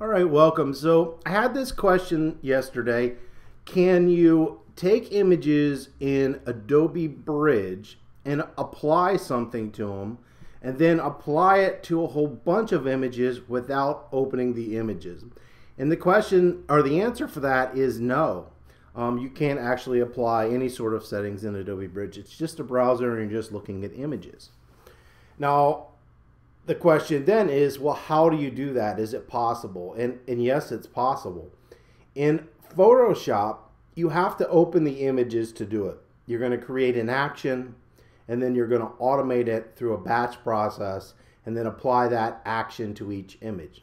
All right, welcome. So I had this question yesterday. Can you take images in Adobe Bridge and apply something to them and then apply it to a whole bunch of images without opening the images? And the question or the answer for that is no. You can't actually apply any sort of settings in Adobe Bridge. It's just a browser and you're just looking at images. Now, the question then is, well, how do you do that? Is it possible? And yes, it's possible. In Photoshop, you have to open the images to do it. You're going to create an action, and then you're going to automate it through a batch process, and then apply that action to each image.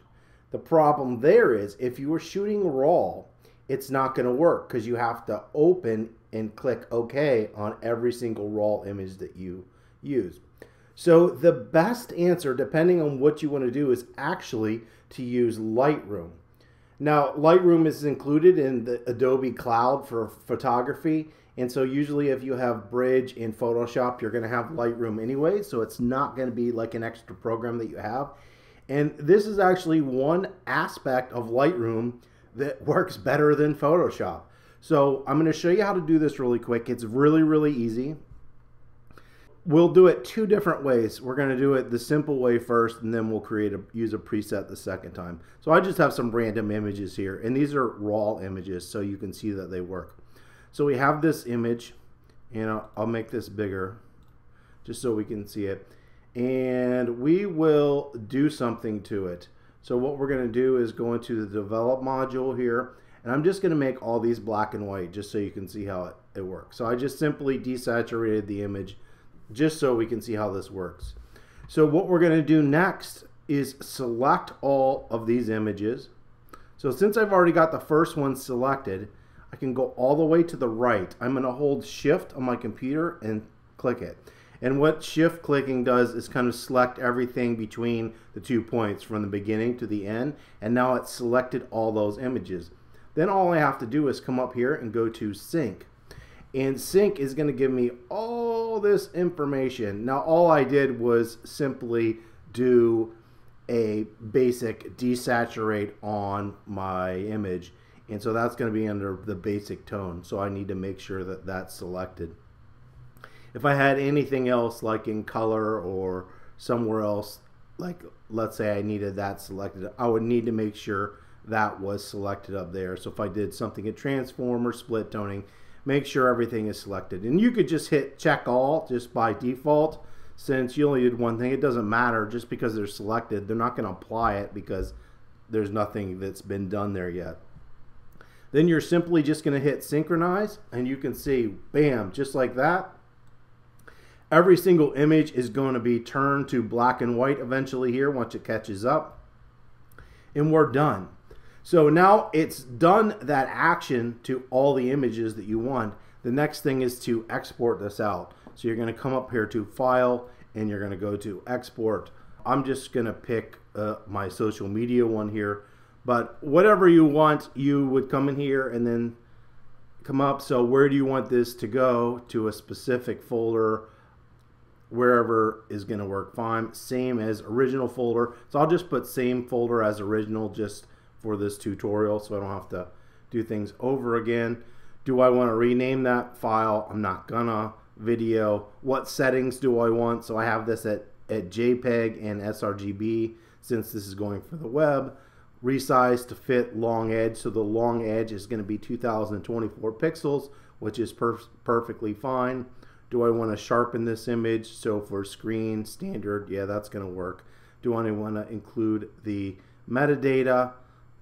The problem there is, if you were shooting raw, it's not going to work because you have to open and click OK on every single raw image that you use. So the best answer, depending on what you want to do, is actually to use Lightroom. Now, Lightroom is included in the Adobe Cloud for photography, and so usually if you have Bridge in Photoshop, you're going to have Lightroom anyway, so it's not going to be like an extra program that you have. And this is actually one aspect of Lightroom that works better than Photoshop. So I'm going to show you how to do this really quick. It's really, really easy. We'll do it two different ways. We're going to do it the simple way first, and then we'll use a preset the second time. So I just have some random images here, and these are raw images, so you can see that they work. So we have this image, and I'll make this bigger just so we can see it. And we will do something to it. So what we're going to do is go into the Develop module here, and I'm just going to make all these black and white just so you can see how it works. So I just simply desaturated the image just so we can see how this works. So what we're going to do next is select all of these images. So since I've already got the first one selected, I can go all the way to the right. I'm going to hold Shift on my computer and click it. And what Shift clicking does is kind of select everything between the 2 points from the beginning to the end, and now it's selected all those images. Then all I have to do is come up here and go to Sync. And Sync is going to give me all this information. Now all I did was simply do a basic desaturate on my image, and so that's going to be under the basic tone, so I need to make sure that that's selected. If I had anything else like in color or somewhere else, like let's say I needed that selected, I would need to make sure that was selected up there. So if I did something in transform or split toning, make sure everything is selected. And you could just hit check all just by default. Since you only did one thing, it doesn't matter. Just because they're selected, they're not going to apply it because there's nothing that's been done there yet. Then you're simply just going to hit synchronize, and you can see, bam, just like that. Every single image is going to be turned to black and white eventually here once it catches up. And we're done. So now it's done that action to all the images that you want. The next thing is to export this out. So you're going to come up here to File, and you're going to go to Export. I'm just going to pick my social media one here. But whatever you want, you would come in here and then come up. So where do you want this to go? To a specific folder. Wherever is going to work fine. Same as original folder. So I'll just put same folder as original just for this tutorial so I don't have to do things over again. Do I want to rename that file? I'm not gonna. Video. What settings do I want? So I have this at JPEG and sRGB since this is going for the web. Resize to fit long edge. So the long edge is going to be 2024 pixels, which is perfectly fine. Do I want to sharpen this image? So for screen standard, yeah, that's going to work. Do I want to include the metadata?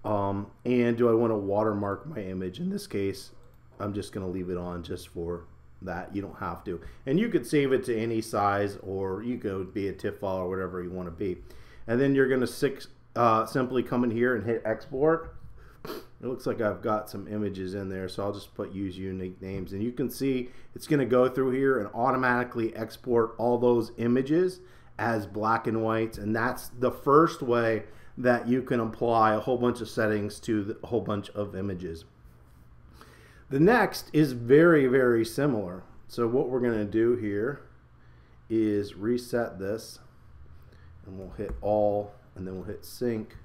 And do I want to watermark my image? In this case, I'm just going to leave it on just for that. You don't have to. And you could save it to any size, or you could be a TIFF file or whatever you want to be. And then you're going to simply come in here and hit export. It looks like I've got some images in there, so I'll just put use unique names, and you can see it's going to go through here and automatically export all those images as black and white. And that's the first way that you can apply a whole bunch of settings to a whole bunch of images. The next is very, very similar. So what we're going to do here is reset this, and we'll hit all, and then we'll hit sync,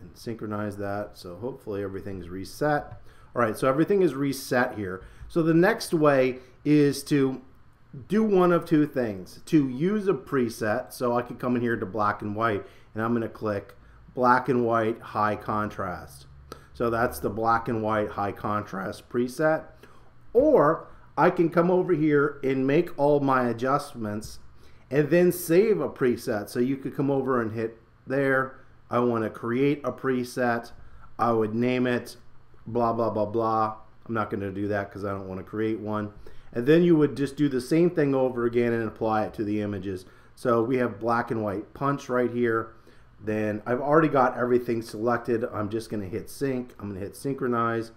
and synchronize that. So hopefully everything's reset. All right, so everything is reset here. So the next way is to do one of two things. To use a preset, so I could come in here to black and white, and I'm going to click black and white high contrast. So that's the black and white high contrast preset. Or I can come over here and make all my adjustments and then save a preset. So you could come over and hit there. I want to create a preset. I would name it blah, blah, blah, blah. I'm not going to do that because I don't want to create one. And then you would just do the same thing over again and apply it to the images. So we have black and white punch right here. Then I've already got everything selected. I'm just going to hit sync. I'm going to hit synchronize.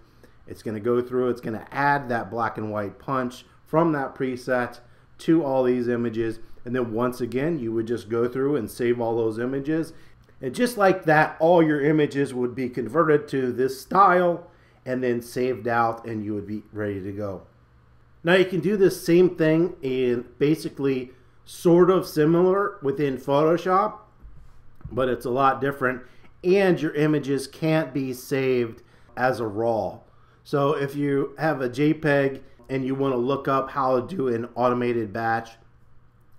It's going to go through. It's going to add that black and white punch from that preset to all these images. And then once again, you would just go through and save all those images. And just like that, all your images would be converted to this style and then saved out, and you would be ready to go. Now you can do this same thing in basically sort of similar within Photoshop, but it's a lot different, and your images can't be saved as a RAW. So if you have a JPEG and you want to look up how to do an automated batch,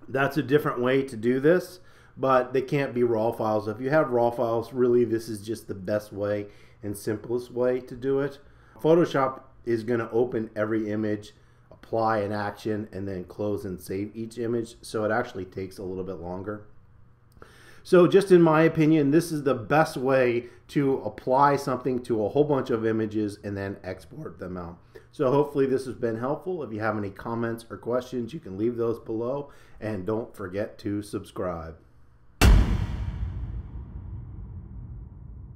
that's a different way to do this, but they can't be RAW files. If you have RAW files, really this is just the best way and simplest way to do it. Photoshop is going to open every image, apply an action, and then close and save each image, so it actually takes a little bit longer. So just in my opinion, this is the best way to apply something to a whole bunch of images and then export them out. So hopefully this has been helpful. If you have any comments or questions, you can leave those below, and don't forget to subscribe.